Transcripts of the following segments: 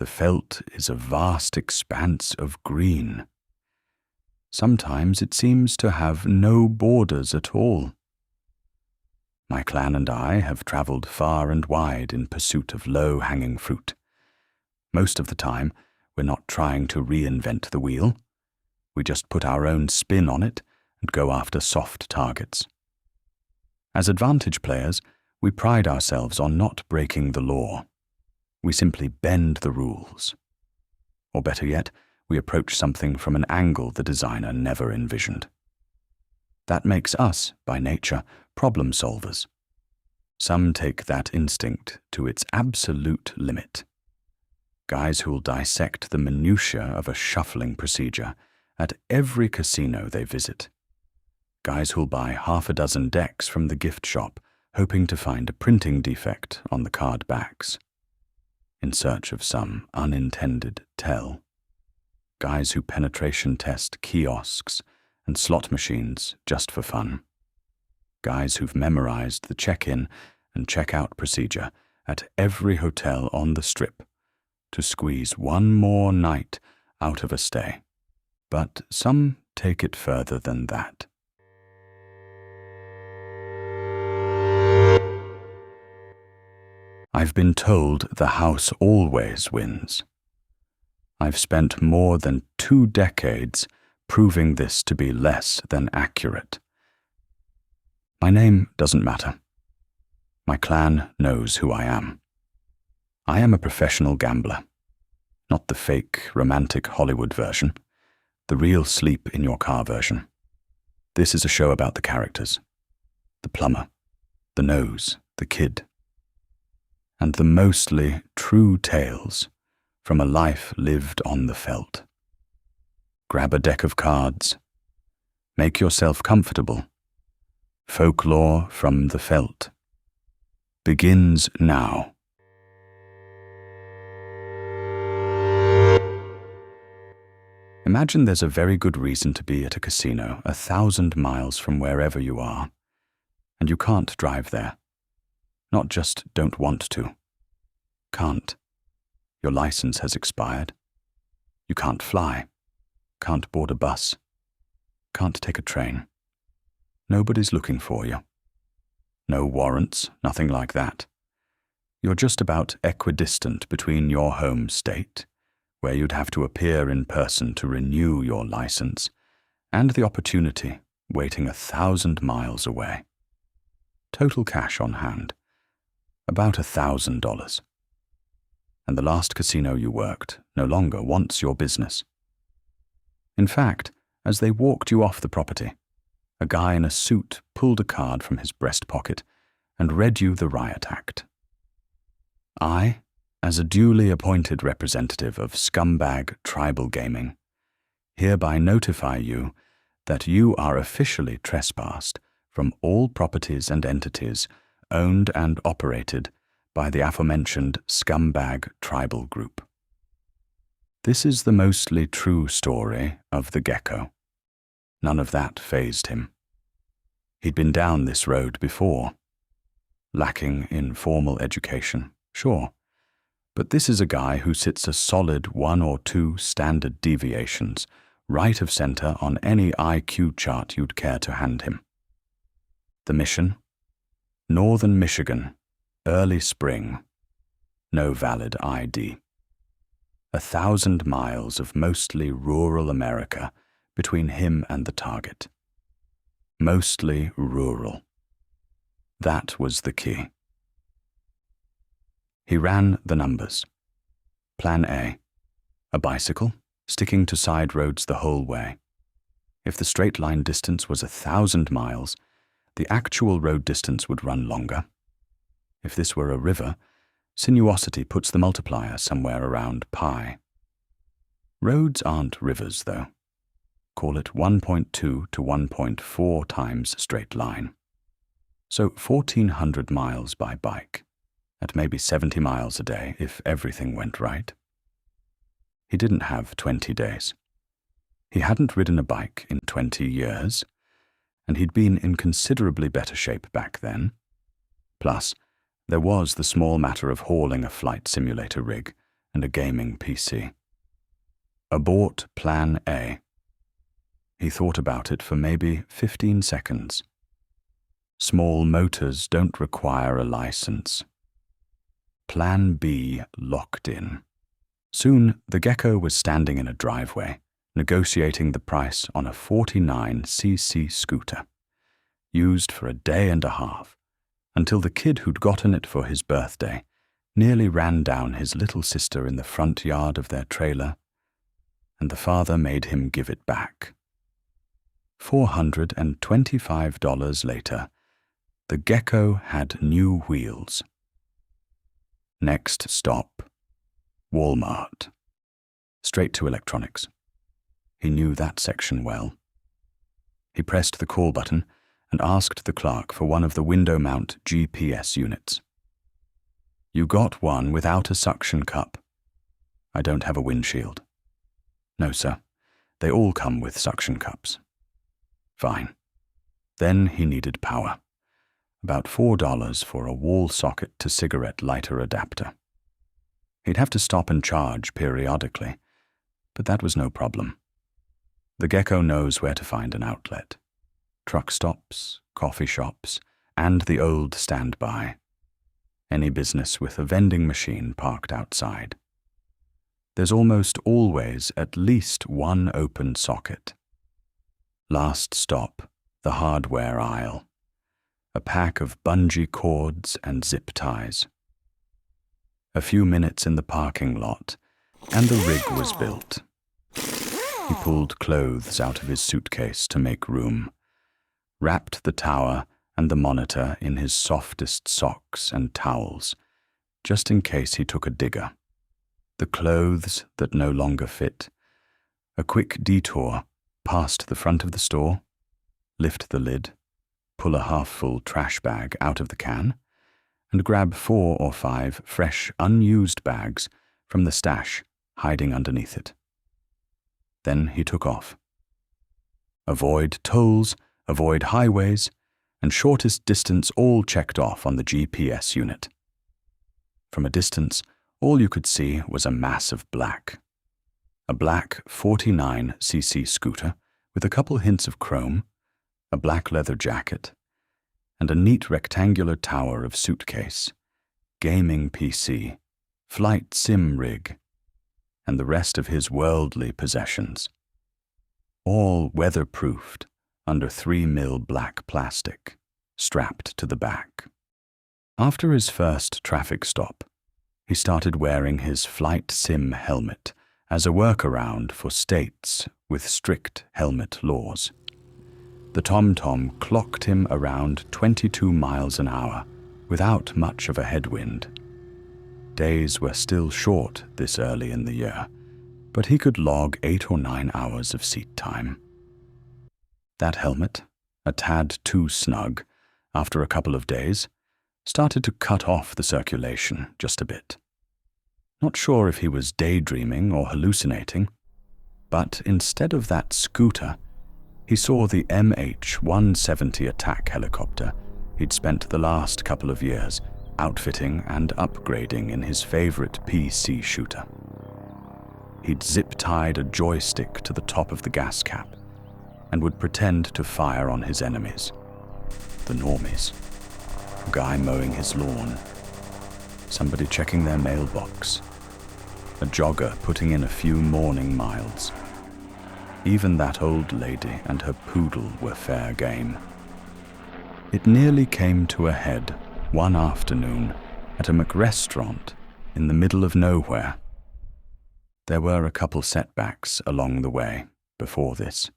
The veldt is a vast expanse of green. Sometimes it seems to have no borders at all. My clan and I have travelled far and wide in pursuit of low-hanging fruit. Most of the time, we're not trying to reinvent the wheel. We just put our own spin on it and go after soft targets. As advantage players, we pride ourselves on not breaking the law. We simply bend the rules. Or better yet, we approach something from an angle the designer never envisioned. That makes us, by nature, problem solvers. Some take that instinct to its absolute limit. Guys who'll dissect the minutiae of a shuffling procedure at every casino they visit. Guys who'll buy half a dozen decks from the gift shop, hoping to find a printing defect on the card backs, in search of some unintended tell. Guys who penetration test kiosks and slot machines just for fun. Guys who've memorized the check-in and check-out procedure at every hotel on the strip to squeeze one more night out of a stay. But some take it further than that. I've been told the house always wins. I've spent more than 2 decades proving this to be less than accurate. My name doesn't matter. My clan knows who I am. I am a professional gambler, not the fake, romantic Hollywood version, the real sleep-in-your-car version. This is a show about the characters, the plumber, the nose, the kid, and the mostly true tales from a life lived on the veldt. Grab a deck of cards. Make yourself comfortable. Folklore from the veldt begins now. Imagine there's a very good reason to be at a casino 1,000 miles from wherever you are, and you can't drive there. Not just don't want to. Can't. Your license has expired. You can't fly. Can't board a bus. Can't take a train. Nobody's looking for you. No warrants, nothing like that. You're just about equidistant between your home state, where you'd have to appear in person to renew your license, and the opportunity waiting 1,000 miles away. Total cash on hand. About $1,000. And the last casino you worked no longer wants your business. In fact, as they walked you off the property, a guy in a suit pulled a card from his breast pocket and read you the riot act. I, as a duly appointed representative of scumbag tribal gaming, hereby notify you that you are officially trespassed from all properties and entities owned and operated by the aforementioned scumbag tribal group. This is the mostly true story of the Gecko. None of that fazed him. He'd been down this road before. Lacking in formal education, sure, but this is a guy who sits a solid 1 or 2 standard deviations right of center on any IQ chart you'd care to hand him. The mission? Northern Michigan, early spring. No valid ID. 1,000 miles of mostly rural America between him and the target. Mostly rural. That was the key. He ran the numbers. Plan A. A bicycle, sticking to side roads the whole way. If the straight line distance was 1,000 miles, the actual road distance would run longer. If this were a river, sinuosity puts the multiplier somewhere around pi. Roads aren't rivers, though. Call it 1.2 to 1.4 times straight line. So 1,400 miles by bike, at maybe 70 miles a day if everything went right. He didn't have 20 days. He hadn't ridden a bike in 20 years, and he'd been in considerably better shape back then. Plus, there was the small matter of hauling a flight simulator rig and a gaming PC. Abort Plan A. He thought about it for maybe 15 seconds. Small motors don't require a license. Plan B locked in. Soon, the Gecko was standing in a driveway, negotiating the price on a 49cc scooter, used for a day and a half, until the kid who'd gotten it for his birthday nearly ran down his little sister in the front yard of their trailer, and the father made him give it back. $425 later, the Gecko had new wheels. Next stop, Walmart. Straight to electronics. He knew that section well. He pressed the call button and asked the clerk for one of the window mount GPS units. You got one without a suction cup. I don't have a windshield. No, sir. They all come with suction cups. Fine. Then he needed power. About $4 for a wall socket to cigarette lighter adapter. He'd have to stop and charge periodically, but that was no problem. The Gecko knows where to find an outlet. Truck stops, coffee shops, and the old standby. Any business with a vending machine parked outside. There's almost always at least one open socket. Last stop, the hardware aisle. A pack of bungee cords and zip ties. A few minutes in the parking lot, and the rig was built. He pulled clothes out of his suitcase to make room, wrapped the tower and the monitor in his softest socks and towels, just in case he took a digger. The clothes that no longer fit, a quick detour past the front of the store, lift the lid, pull a half-full trash bag out of the can, and grab 4 or 5 fresh, unused bags from the stash hiding underneath it. Then he took off. Avoid tolls, avoid highways, and shortest distance all checked off on the GPS unit. From a distance, all you could see was a mass of black. A black 49cc scooter with a couple hints of chrome, a black leather jacket, and a neat rectangular tower of suitcase, gaming PC, flight sim rig, and the rest of his worldly possessions. All weatherproofed under 3mm black plastic, strapped to the back. After his first traffic stop, he started wearing his flight sim helmet as a workaround for states with strict helmet laws. The TomTom clocked him around 22 miles an hour without much of a headwind. Days were still short this early in the year, but he could log 8 or 9 hours of seat time. That helmet, a tad too snug, after a couple of days, started to cut off the circulation just a bit. Not sure if he was daydreaming or hallucinating, but instead of that scooter, he saw the MH-170 attack helicopter he'd spent the last couple of years outfitting and upgrading in his favorite PC shooter. He'd zip-tied a joystick to the top of the gas cap and would pretend to fire on his enemies, the normies. A guy mowing his lawn, somebody checking their mailbox, a jogger putting in a few morning miles. Even that old lady and her poodle were fair game. It nearly came to a head one afternoon at a McRestaurant in the middle of nowhere. There were a couple setbacks along the way before this.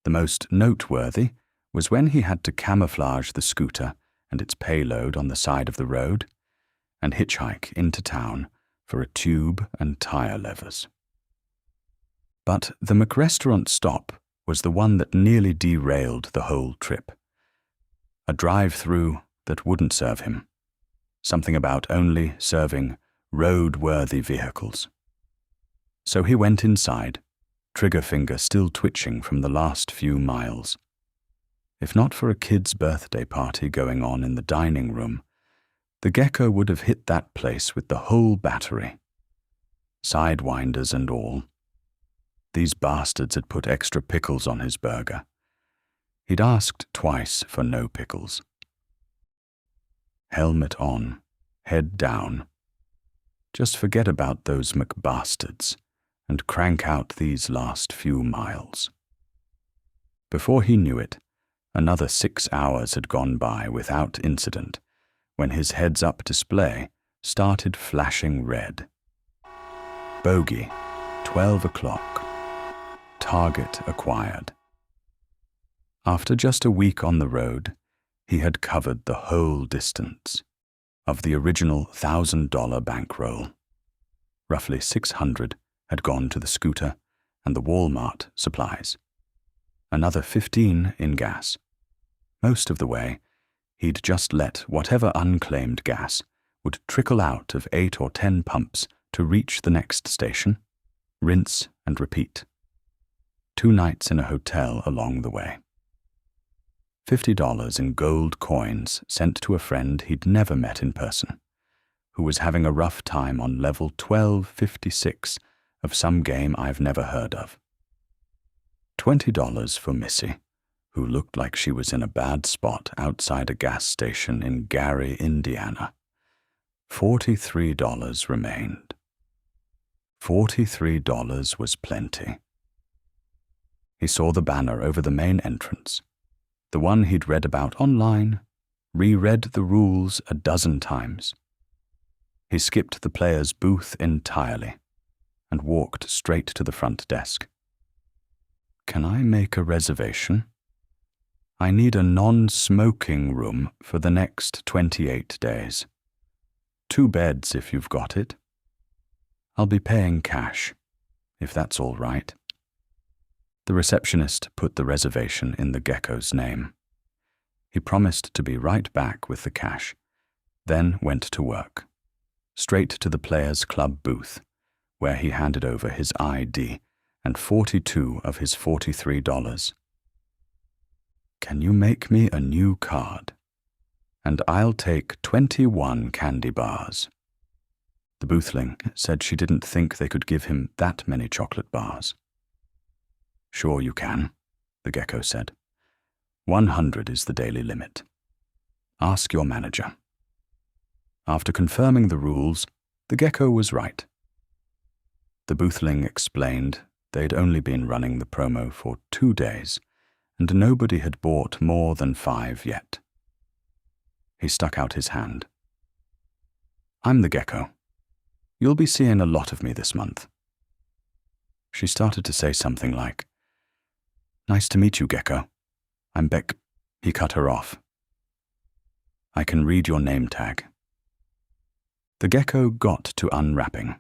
The most noteworthy was when he had to camouflage the scooter and its payload on the side of the road and hitchhike into town for a tube and tire levers. But the McRestaurant stop was the one that nearly derailed the whole trip. A drive-through that wouldn't serve him. Something about only serving road-worthy vehicles. So he went inside, trigger finger still twitching from the last few miles. If not for a kid's birthday party going on in the dining room, the Gecko would have hit that place with the whole battery. sidewinders and all. These bastards had put extra pickles on his burger. He'd asked twice for no pickles. Helmet on, head down. Just forget about those McBastards and crank out these last few miles. Before he knew it, another 6 hours had gone by without incident when his heads-up display started flashing red. Bogey, 12 o'clock. Target acquired. After just a week on the road, he had covered the whole distance of the original $1,000 bankroll. Roughly 600 had gone to the scooter and the Walmart supplies. Another 15 in gas. Most of the way, he'd just let whatever unclaimed gas would trickle out of 8 or 10 pumps to reach the next station, rinse and repeat. 2 nights in a hotel along the way. $50 in gold coins sent to a friend he'd never met in person, who was having a rough time on level 1256 of some game I've never heard of. $20 for Missy, who looked like she was in a bad spot outside a gas station in Gary, Indiana. $43 remained. $43 was plenty. He saw the banner over the main entrance, the one he'd read about online, reread the rules a dozen times. He skipped the player's booth entirely and walked straight to the front desk. "Can I make a reservation? I need a non-smoking room for the next 28 days. 2 beds if you've got it. I'll be paying cash, if that's all right." The receptionist put the reservation in the Gecko's name. He promised to be right back with the cash, then went to work, straight to the Players Club booth, where he handed over his ID and 42 of his $43. "Can you make me a new card? And I'll take 21 candy bars." The boothling said she didn't think they could give him that many chocolate bars. "Sure you can," the Gecko said. 100 is the daily limit. Ask your manager. After confirming the rules, the Gecko was right. The boothling explained they'd only been running the promo for 2 days, and nobody had bought more than 5 yet. He stuck out his hand. "I'm the Gecko. You'll be seeing a lot of me this month." She started to say something like, "Nice to meet you, Gecko. I'm Beck." He cut her off. "I can read your name tag." The Gecko got to unwrapping.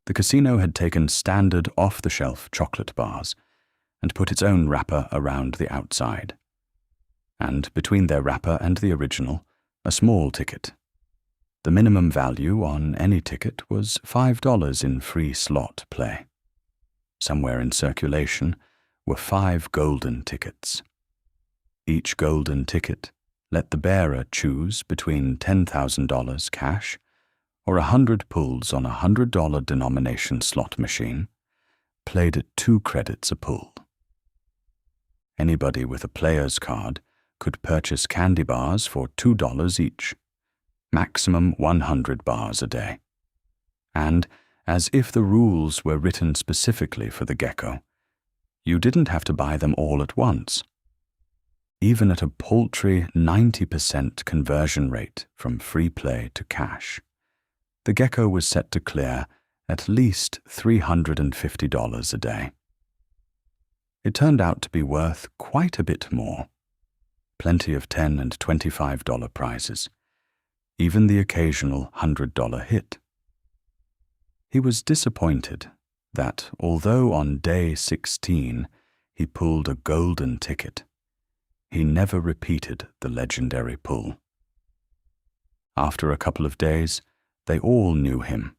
The casino had taken standard off-the-shelf chocolate bars and put its own wrapper around the outside. And between their wrapper and the original, a small ticket. The minimum value on any ticket was $5 in free slot play. Somewhere in circulation were 5 golden tickets. Each golden ticket let the bearer choose between $10,000 cash or 100 pulls on a $100 denomination slot machine, played at 2 credits a pull. Anybody with a player's card could purchase candy bars for $2 each, maximum 100 bars a day. And, as if the rules were written specifically for the Gecko, you didn't have to buy them all at once. Even at a paltry 90% conversion rate from free play to cash, the Gecko was set to clear at least $350 a day. It turned out to be worth quite a bit more. Plenty of $10 and $25 prizes, even the occasional $100 hit. He was disappointed that, although on day 16 he pulled a golden ticket, he never repeated the legendary pull. After a couple of days, they all knew him,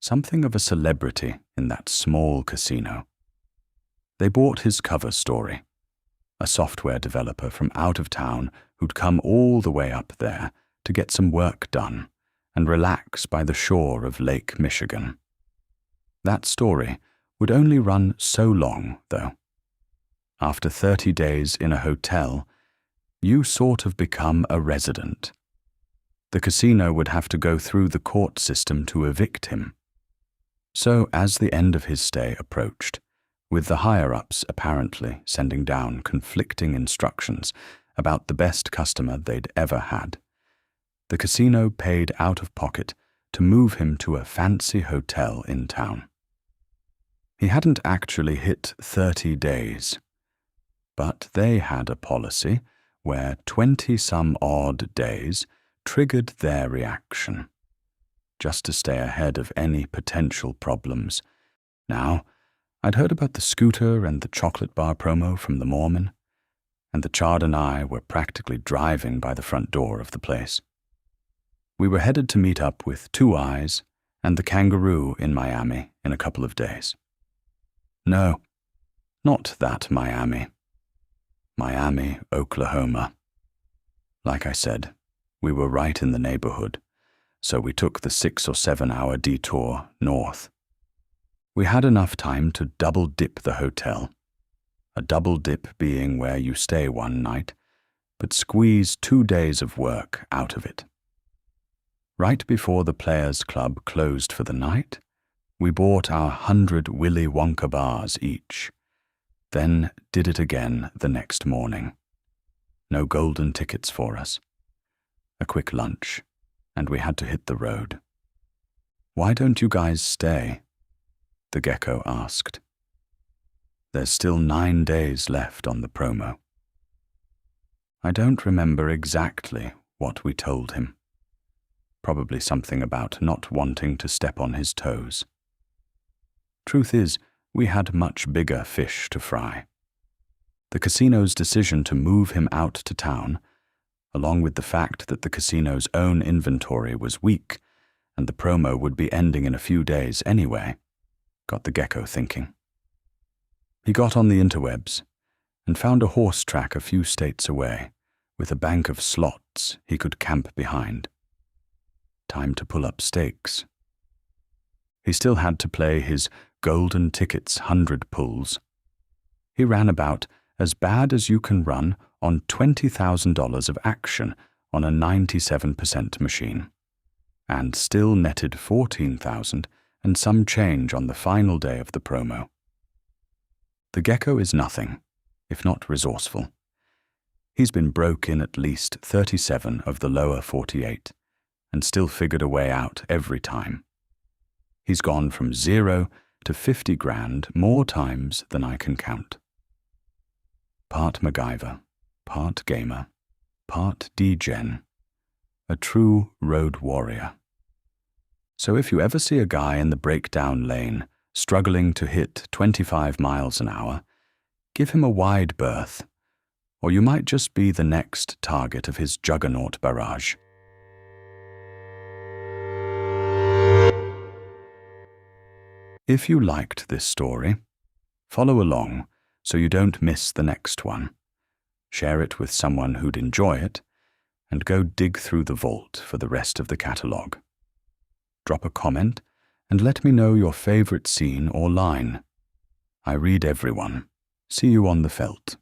something of a celebrity in that small casino. They bought his cover story, a software developer from out of town who'd come all the way up there to get some work done and relax by the shore of Lake Michigan. That story would only run so long, though. After 30 days in a hotel, you sort of become a resident. The casino would have to go through the court system to evict him. So as the end of his stay approached, with the higher-ups apparently sending down conflicting instructions about the best customer they'd ever had, the casino paid out of pocket to move him to a fancy hotel in town. He hadn't actually hit 30 days, but they had a policy where 20-some-odd days triggered their reaction, just to stay ahead of any potential problems. Now, I'd heard about the scooter and the chocolate bar promo from the Mormon, and the Chard and I were practically driving by the front door of the place. We were headed to meet up with Two Eyes and the Kangaroo in Miami in a couple of days. No, not that Miami. Miami, Oklahoma. Like I said, we were right in the neighborhood, so we took the 6 or 7 hour detour north. We had enough time to double-dip the hotel, a double dip being where you stay one night, but squeeze 2 days of work out of it. Right before the Players Club closed for the night, we bought our 100 Willy Wonka bars each, then did it again the next morning. No golden tickets for us. A quick lunch, and we had to hit the road. "Why don't you guys stay?" the Gecko asked. "There's still 9 days left on the promo." I don't remember exactly what we told him. Probably something about not wanting to step on his toes. Truth is, we had much bigger fish to fry. The casino's decision to move him out to town, along with the fact that the casino's own inventory was weak and the promo would be ending in a few days anyway, got the Gecko thinking. He got on the interwebs and found a horse track a few states away with a bank of slots he could camp behind. Time to pull up stakes. He still had to play his golden tickets 100 pulls. He ran about as bad as you can run on $20,000 of action on a 97% machine, and still netted $14,000 and some change on the final day of the promo. The Gecko is nothing, if not resourceful. He's been broke in at least 37 of the lower 48, and still figured a way out every time. He's gone from 0 to 50 grand more times than I can count. Part MacGyver, part gamer, part degen, a true road warrior. So if you ever see a guy in the breakdown lane struggling to hit 25 miles an hour, give him a wide berth, or you might just be the next target of his juggernaut barrage. If you liked this story, follow along so you don't miss the next one. Share it with someone who'd enjoy it, and go dig through the vault for the rest of the catalogue. Drop a comment and let me know your favorite scene or line. I read everyone. See you on the felt.